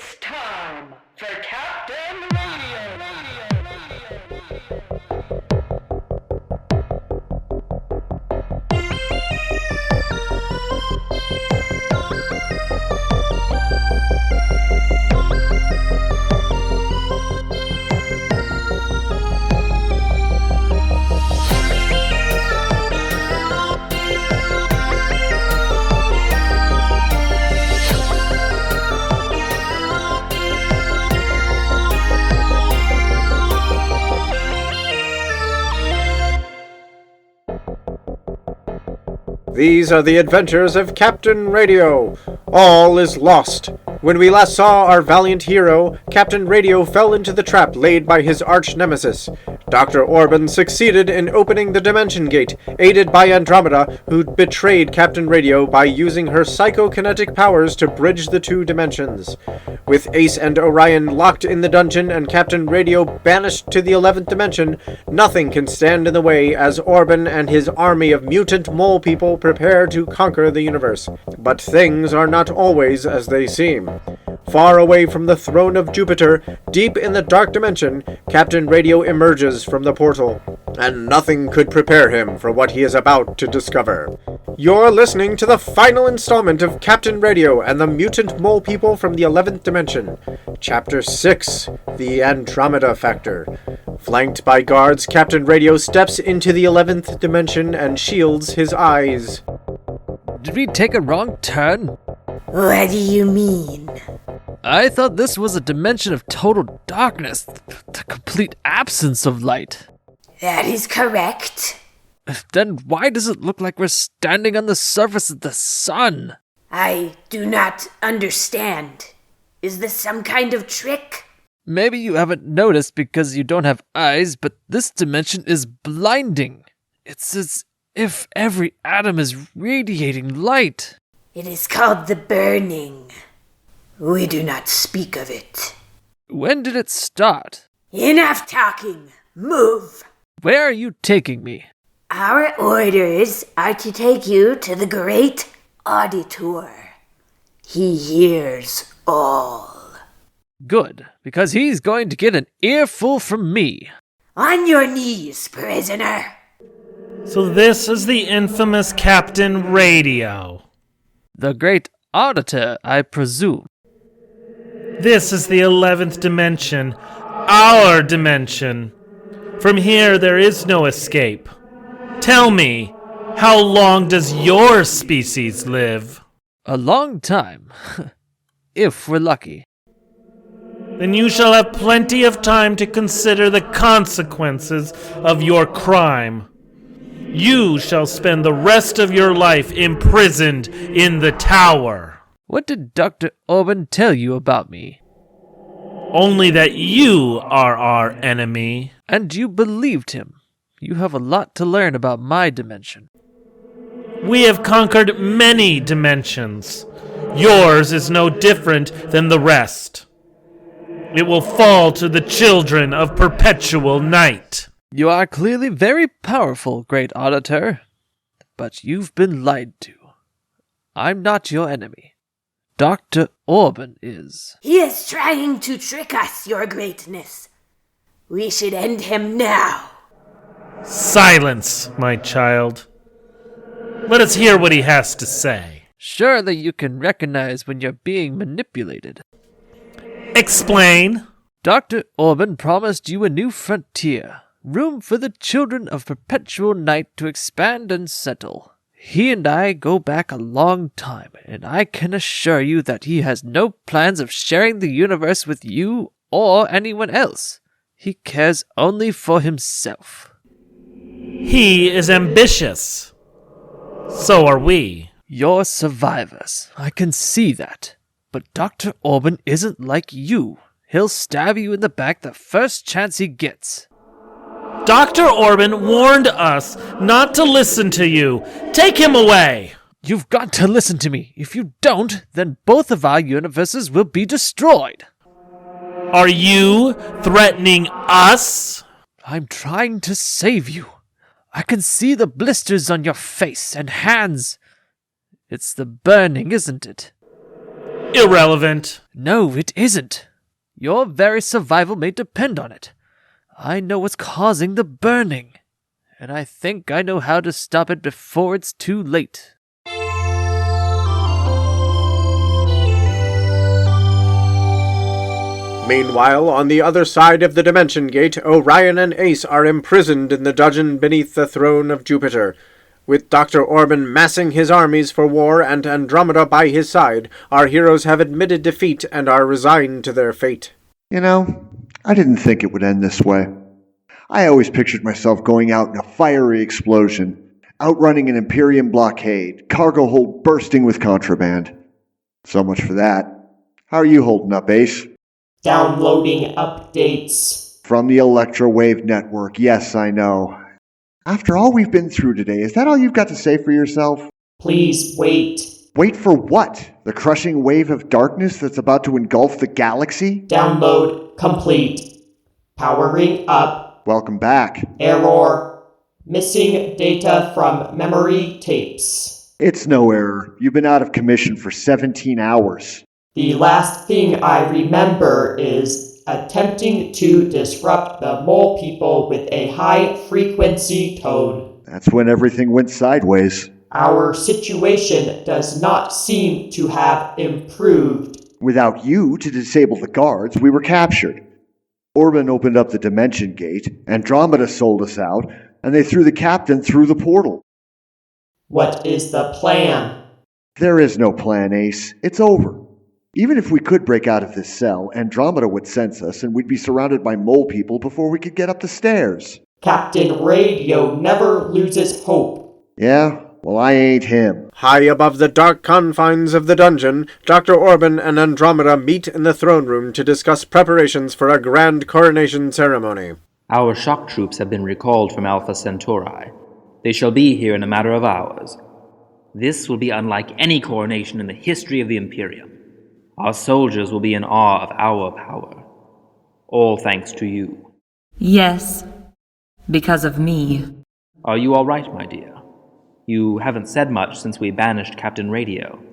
It's time for Captain Radio. These are the adventures of Captain Radio. All is lost. When we last saw our valiant hero, Captain Radio fell into the trap laid by his arch-nemesis. Dr. Orban succeeded in opening the Dimension Gate, aided by Andromeda, who betrayed Captain Radio by using her psychokinetic powers to bridge the two dimensions. With Ace and Orion locked in the dungeon and Captain Radio banished to the 11th dimension, nothing can stand in the way as Orban and his army of mutant mole people prepare to conquer the universe. But things are not always as they seem. Far away from the throne of Jupiter, deep in the dark dimension, Captain Radio emerges from the portal, and nothing could prepare him for what he is about to discover. You're listening to the final installment of Captain Radio and the mutant mole people from the 11th dimension. Chapter 6, The Andromeda Factor. Flanked by guards, Captain Radio steps into the 11th dimension and shields his eyes. Did we take a wrong turn? What do you mean? I thought this was a dimension of total darkness, the complete absence of light. That is correct. Then why does it look like we're standing on the surface of the sun? I do not understand. Is this some kind of trick? Maybe you haven't noticed because you don't have eyes, but this dimension is blinding. It's as if every atom is radiating light. It is called the burning. We do not speak of it. When did it start? Enough talking. Move. Where are you taking me? Our orders are to take you to the great auditor. He hears all. Good, because he's going to get an earful from me. On your knees, prisoner. So this is the infamous Captain Radio. The great auditor, I presume. This is the 11th dimension, our dimension. From here there is no escape. Tell me, how long does your species live? A long time, if we're lucky. Then you shall have plenty of time to consider the consequences of your crime. You shall spend the rest of your life imprisoned in the tower. What did Dr. Orban tell you about me? Only that you are our enemy. And you believed him. You have a lot to learn about my dimension. We have conquered many dimensions. Yours is no different than the rest. It will fall to the children of perpetual night. You are clearly very powerful, great auditor. But you've been lied to. I'm not your enemy. Dr. Orban is. He is trying to trick us, your greatness. We should end him now. Silence, my child. Let us hear what he has to say. Surely you can recognize when you're being manipulated. Explain. Dr. Orban promised you a new frontier, room for the children of perpetual night to expand and settle. He and I go back a long time, and I can assure you that he has no plans of sharing the universe with you or anyone else. He cares only for himself. He is ambitious. So are we. You're survivors. I can see that. But Dr. Orban isn't like you. He'll stab you in the back the first chance he gets. Dr. Orban warned us not to listen to you. Take him away. You've got to listen to me. If you don't, then both of our universes will be destroyed. Are you threatening us? I'm trying to save you. I can see the blisters on your face and hands. It's the burning, isn't it? Irrelevant. No, it isn't. Your very survival may depend on it. I know what's causing the burning, and I think I know how to stop it before it's too late. Meanwhile, on the other side of the Dimension Gate, Orion and Ace are imprisoned in the dungeon beneath the throne of Jupiter. With Dr. Orban massing his armies for war and Andromeda by his side, our heroes have admitted defeat and are resigned to their fate. You know, I didn't think it would end this way. I always pictured myself going out in a fiery explosion, outrunning an Imperium blockade, cargo hold bursting with contraband. So much for that. How are you holding up, Ace? Downloading updates. From the Electrowave Network, yes, I know. After all we've been through today, is that all you've got to say for yourself? Please wait. Wait for what? The crushing wave of darkness that's about to engulf the galaxy? Download complete. Powering up. Welcome back. Error. Missing data from memory tapes. It's no error. You've been out of commission for 17 hours. The last thing I remember is attempting to disrupt the mole people with a high-frequency tone. That's when everything went sideways. Our situation does not seem to have improved. Without you to disable the guards, we were captured. Orban opened up the Dimension Gate, Andromeda sold us out, and they threw the captain through the portal. What is the plan? There is no plan, Ace. It's over. Even if we could break out of this cell, Andromeda would sense us and we'd be surrounded by mole people before we could get up the stairs. Captain Radio never loses hope. Yeah? Well, I ain't him. High above the dark confines of the dungeon, Dr. Orban and Andromeda meet in the throne room to discuss preparations for a grand coronation ceremony. Our shock troops have been recalled from Alpha Centauri. They shall be here in a matter of hours. This will be unlike any coronation in the history of the Imperium. Our soldiers will be in awe of our power. All thanks to you. Yes, because of me. Are you all right, my dear? You haven't said much since we banished Captain Radio.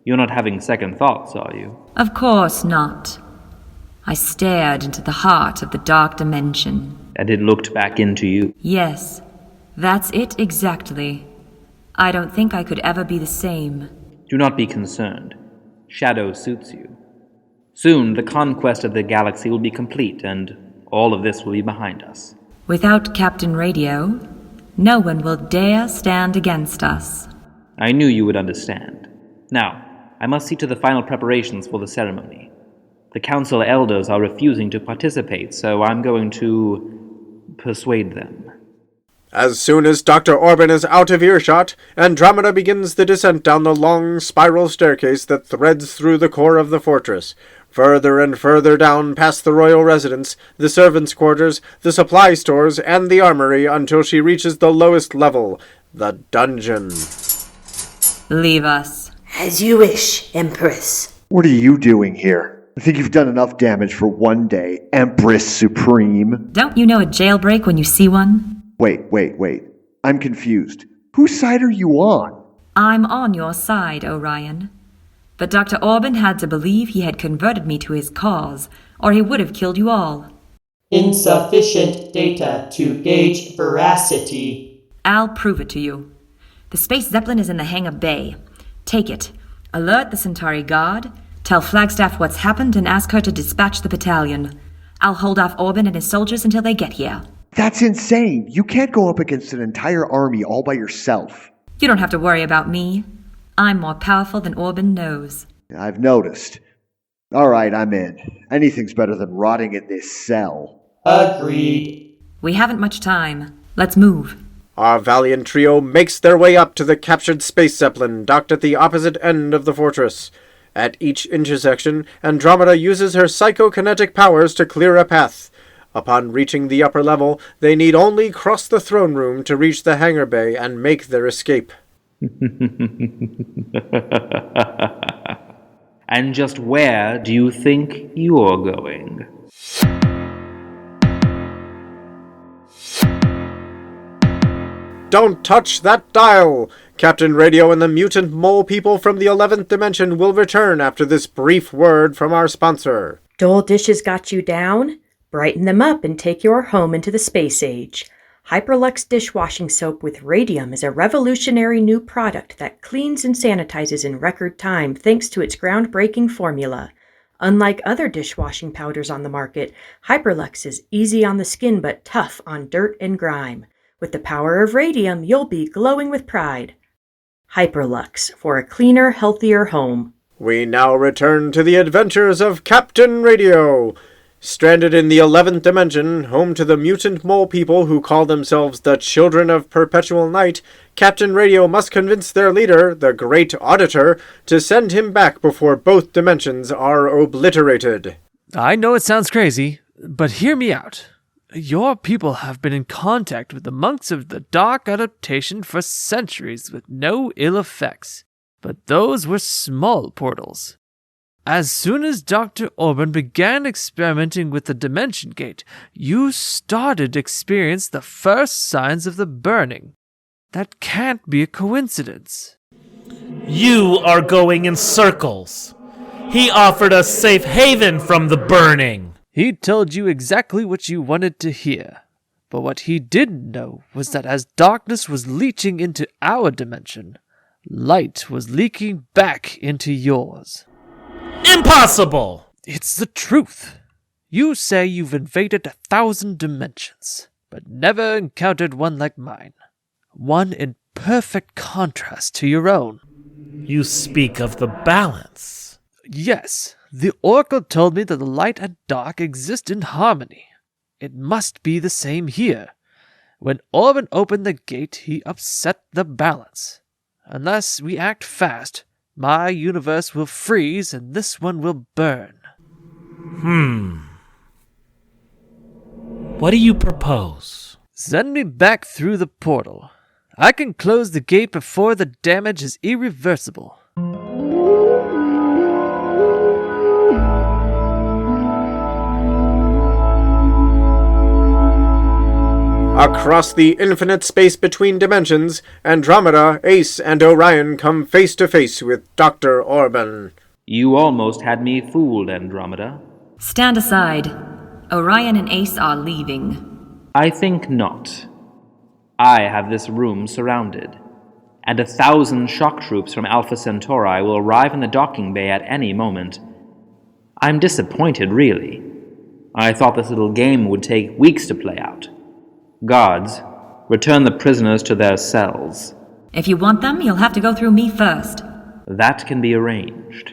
You're not having second thoughts, are you? Of course not. I stared into the heart of the dark dimension. And it looked back into you? Yes, that's it exactly. I don't think I could ever be the same. Do not be concerned. Shadow suits you. Soon the conquest of the galaxy will be complete, and all of this will be behind us. Without Captain Radio, no one will dare stand against us. I knew you would understand. Now, I must see to the final preparations for the ceremony. The council elders are refusing to participate, so I'm going to persuade them. As soon as Dr. Orban is out of earshot, Andromeda begins the descent down the long spiral staircase that threads through the core of the fortress, further and further down past the royal residence, the servants' quarters, the supply stores, and the armory until she reaches the lowest level, the dungeon. Leave us. As you wish, Empress. What are you doing here? I think you've done enough damage for one day, Empress Supreme. Don't you know a jailbreak when you see one? Wait. I'm confused. Whose side are you on? I'm on your side, Orion. But Dr. Orban had to believe he had converted me to his cause, or he would have killed you all. Insufficient data to gauge veracity. I'll prove it to you. The Space Zeppelin is in the hangar bay. Take it. Alert the Centauri Guard. Tell Flagstaff what's happened and ask her to dispatch the battalion. I'll hold off Orban and his soldiers until they get here. That's insane. You can't go up against an entire army all by yourself. You don't have to worry about me. I'm more powerful than Orban knows. I've noticed. All right, I'm in. Anything's better than rotting in this cell. Agreed. We haven't much time. Let's move. Our valiant trio makes their way up to the captured space zeppelin docked at the opposite end of the fortress. At each intersection, Andromeda uses her psychokinetic powers to clear a path. Upon reaching the upper level, they need only cross the throne room to reach the hangar bay and make their escape. And just where do you think you're going? Don't touch that dial! Captain Radio and the mutant mole people from the 11th dimension will return after this brief word from our sponsor. Dull dishes got you down? Brighten them up and take your home into the space age. Hyperlux dishwashing soap with radium is a revolutionary new product that cleans and sanitizes in record time thanks to its groundbreaking formula. Unlike other dishwashing powders on the market, Hyperlux is easy on the skin but tough on dirt and grime. With the power of radium, you'll be glowing with pride. Hyperlux, for a cleaner, healthier home. We now return to the adventures of Captain Radio. Stranded in the 11th dimension, home to the mutant mole people who call themselves the Children of Perpetual Night, Captain Radio must convince their leader, the Great Auditor, to send him back before both dimensions are obliterated. I know it sounds crazy, but hear me out. Your people have been in contact with the monks of the Dark Adaptation for centuries with no ill effects, but those were small portals. As soon as Dr. Orban began experimenting with the Dimension Gate, you started to experience the first signs of the burning. That can't be a coincidence. You are going in circles. He offered us safe haven from the burning. He told you exactly what you wanted to hear. But what he didn't know was that as darkness was leaching into our dimension, light was leaking back into yours. Impossible! It's the truth. You say you've invaded 1,000 dimensions, but never encountered one like mine. One in perfect contrast to your own. You speak of the balance. Yes, the Oracle told me that the light and dark exist in harmony. It must be the same here. When Orban opened the gate, he upset the balance. Unless we act fast, my universe will freeze and this one will burn. What do you propose? Send me back through the portal. I can close the gate before the damage is irreversible. Across the infinite space between dimensions, Andromeda, Ace, and Orion come face to face with Dr. Orban. You almost had me fooled, Andromeda. Stand aside. Orion and Ace are leaving. I think not. I have this room surrounded, and 1,000 shock troops from Alpha Centauri will arrive in the docking bay at any moment. I'm disappointed, really. I thought this little game would take weeks to play out. Guards, return the prisoners to their cells. If you want them, you'll have to go through me first. That can be arranged.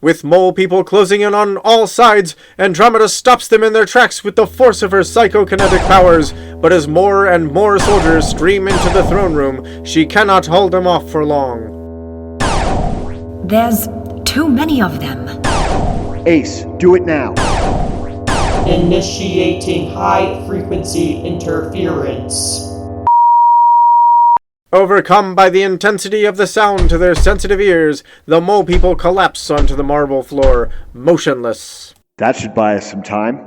With mole people closing in on all sides, Andromeda stops them in their tracks with the force of her psychokinetic powers, but as more and more soldiers stream into the throne room, she cannot hold them off for long. There's too many of them. Ace, do it now. Initiating high-frequency interference. Overcome by the intensity of the sound to their sensitive ears, the mole people collapse onto the marble floor, motionless. That should buy us some time.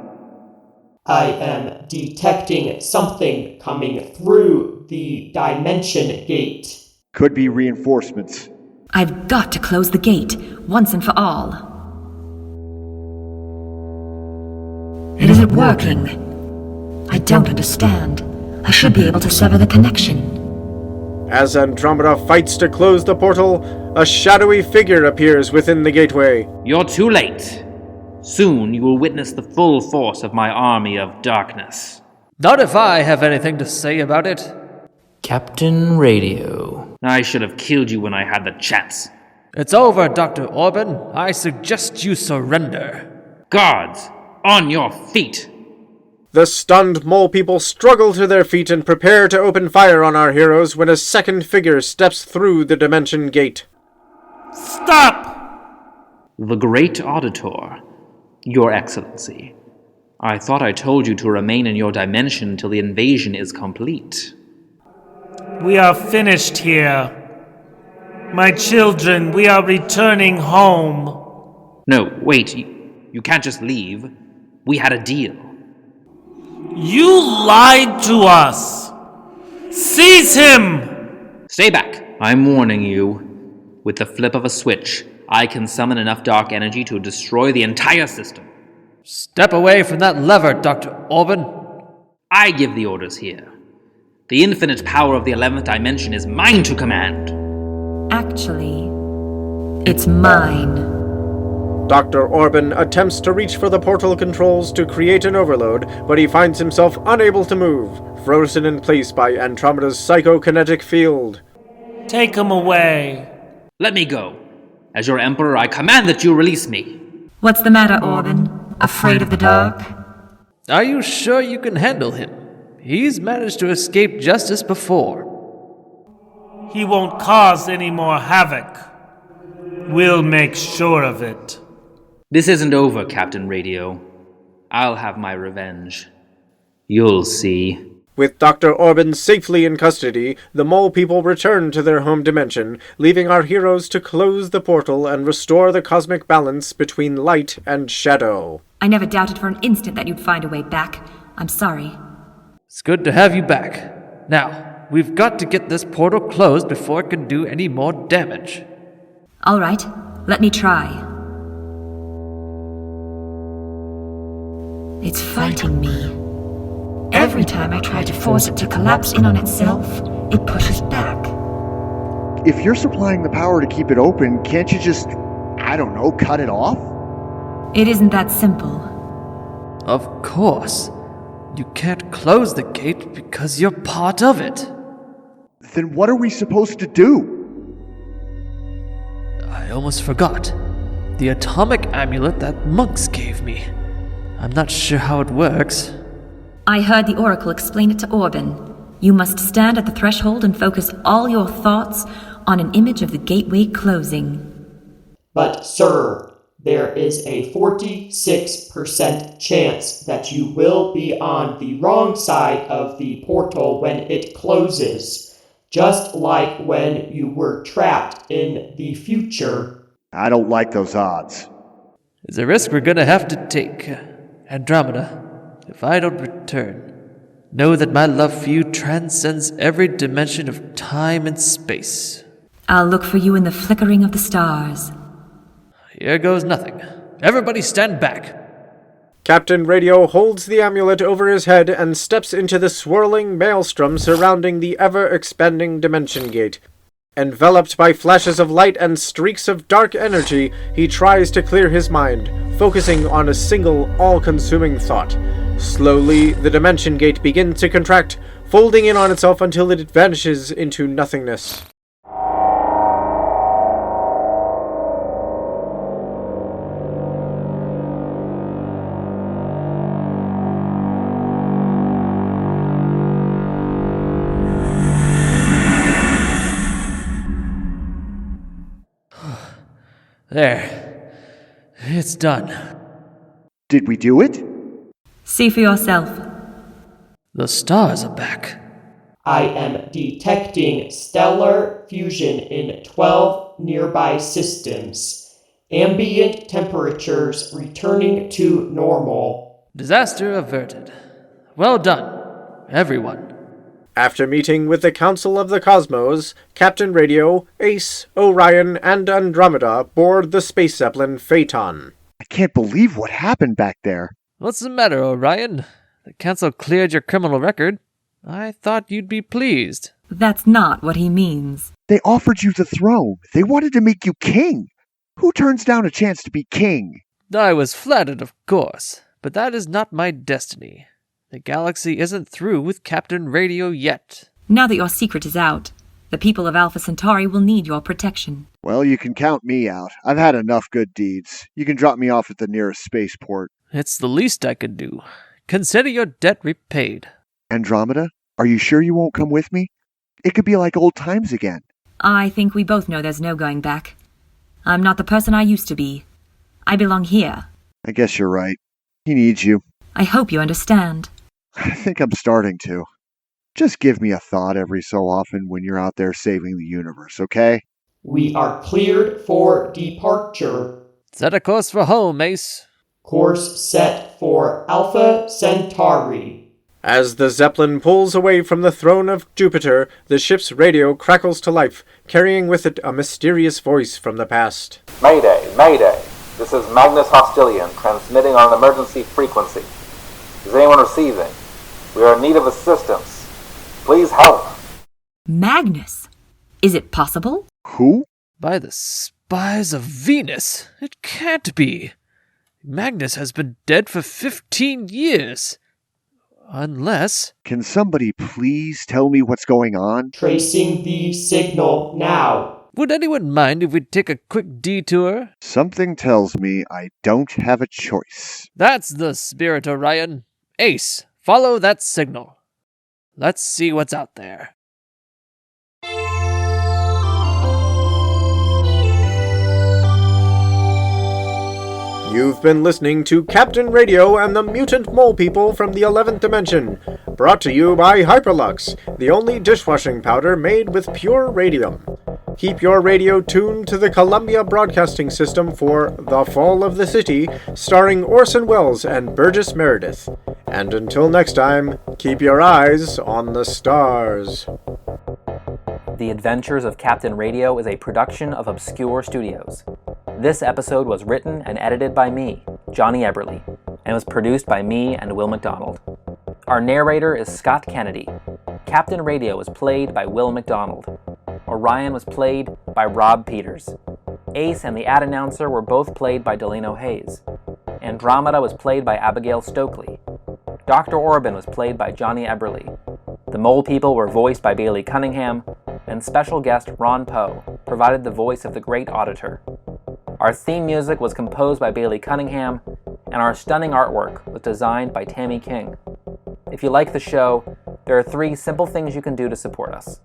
I am detecting something coming through the Dimension Gate. Could be reinforcements. I've got to close the gate, once and for all. It isn't working. I don't understand. I should be able to sever the connection. As Andromeda fights to close the portal, a shadowy figure appears within the gateway. You're too late. Soon you will witness the full force of my army of darkness. Not if I have anything to say about it. Captain Radio. I should have killed you when I had the chance. It's over, Dr. Orban. I suggest you surrender. Guards, on your feet! The stunned mole people struggle to their feet and prepare to open fire on our heroes when a second figure steps through the dimension gate. Stop! The Great Auditor, Your Excellency. I thought I told you to remain in your dimension till the invasion is complete. We are finished here. My children, we are returning home. No, wait. You can't just leave. We had a deal. You lied to us! Seize him! Stay back. I'm warning you. With the flip of a switch, I can summon enough dark energy to destroy the entire system. Step away from that lever, Dr. Orban. I give the orders here. The infinite power of the 11th dimension is mine to command. Actually, it's mine. Dr. Orban attempts to reach for the portal controls to create an overload, but he finds himself unable to move, frozen in place by Andromeda's psychokinetic field. Take him away. Let me go. As your emperor, I command that you release me. What's the matter, Orban? Afraid of the dark? Are you sure you can handle him? He's managed to escape justice before. He won't cause any more havoc. We'll make sure of it. This isn't over, Captain Radio. I'll have my revenge. You'll see. With Dr. Orban safely in custody, the mole people return to their home dimension, leaving our heroes to close the portal and restore the cosmic balance between light and shadow. I never doubted for an instant that you'd find a way back. I'm sorry. It's good to have you back. Now, we've got to get this portal closed before it can do any more damage. All right, let me try. It's fighting me. Every time I try to force it to collapse in on itself, it pushes back. If you're supplying the power to keep it open, can't you just, I don't know, cut it off? It isn't that simple. Of course. You can't close the gate because you're part of it. Then what are we supposed to do? I almost forgot. The atomic amulet that monks gave me. I'm not sure how it works. I heard the Oracle explain it to Orban. You must stand at the threshold and focus all your thoughts on an image of the gateway closing. But, sir, there is a 46% chance that you will be on the wrong side of the portal when it closes, just like when you were trapped in the future. I don't like those odds. It's a risk we're gonna have to take. Andromeda, if I don't return, know that my love for you transcends every dimension of time and space. I'll look for you in the flickering of the stars. Here goes nothing. Everybody stand back. Captain Radio holds the amulet over his head and steps into the swirling maelstrom surrounding the ever-expanding dimension gate. Enveloped by flashes of light and streaks of dark energy, he tries to clear his mind, focusing on a single, all-consuming thought. Slowly, the dimension gate begins to contract, folding in on itself until it vanishes into nothingness. There. It's done. Did we do it? See for yourself. The stars are back. I am detecting stellar fusion in 12 nearby systems. Ambient temperatures returning to normal. Disaster averted. Well done, everyone. After meeting with the Council of the Cosmos, Captain Radio, Ace, Orion, and Andromeda board the space zeppelin Phaeton. I can't believe what happened back there. What's the matter, Orion? The Council cleared your criminal record. I thought you'd be pleased. That's not what he means. They offered you the throne. They wanted to make you king. Who turns down a chance to be king? I was flattered, of course, but that is not my destiny. The galaxy isn't through with Captain Radio yet. Now that your secret is out, the people of Alpha Centauri will need your protection. Well, you can count me out. I've had enough good deeds. You can drop me off at the nearest spaceport. It's the least I could do. Consider your debt repaid. Andromeda, are you sure you won't come with me? It could be like old times again. I think we both know there's no going back. I'm not the person I used to be. I belong here. I guess you're right. He needs you. I hope you understand. I think I'm starting to. Just give me a thought every so often when you're out there saving the universe, okay? We are cleared for departure. Set a course for home, Ace. Course set for Alpha Centauri. As the Zeppelin pulls away from the throne of Jupiter, the ship's radio crackles to life, carrying with it a mysterious voice from the past. Mayday, Mayday. This is Magnus Hostilian, transmitting on an emergency frequency. Is anyone receiving? We are in need of assistance. Please help. Magnus? Is it possible? Who? By the spies of Venus, it can't be. Magnus has been dead for 15 years. Unless... Can somebody please tell me what's going on? Tracing the signal now. Would anyone mind if we take a quick detour? Something tells me I don't have a choice. That's the spirit, Orion. Ace, follow that signal. Let's see what's out there. You've been listening to Captain Radio and the Mutant Mole People from the 11th Dimension, brought to you by Hyperlux, the only dishwashing powder made with pure radium. Keep your radio tuned to the Columbia Broadcasting System for The Fall of the City, starring Orson Welles and Burgess Meredith. And until next time, keep your eyes on the stars. The Adventures of Captain Radio is a production of Obscure Studios. This episode was written and edited by me, Johnny Eberly, and was produced by me and Will McDonald. Our narrator is Scott Kennedy. Captain Radio was played by Will McDonald. Orion was played by Rob Peters. Ace and the ad announcer were both played by Delano Hayes. Andromeda was played by Abigail Stokely. Dr. Orban was played by Johnny Eberly. The Mole People were voiced by Bailey Cunningham, and special guest Ron Poe provided the voice of the Great Auditor. Our theme music was composed by Bailey Cunningham, and our stunning artwork was designed by Tammy King. If you like the show, there are 3 simple things you can do to support us.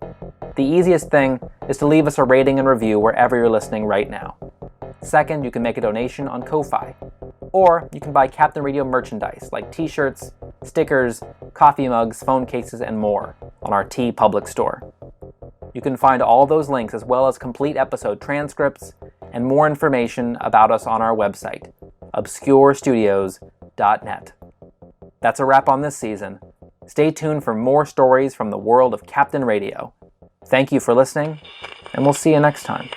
The easiest thing is to leave us a rating and review wherever you're listening right now. Second, you can make a donation on Ko-Fi. Or you can buy Captain Radio merchandise like t-shirts, stickers, coffee mugs, phone cases, and more on our T Public store. You can find all those links as well as complete episode transcripts and more information about us on our website, obscurestudios.net. That's a wrap on this season. Stay tuned for more stories from the world of Captain Radio. Thank you for listening, and we'll see you next time.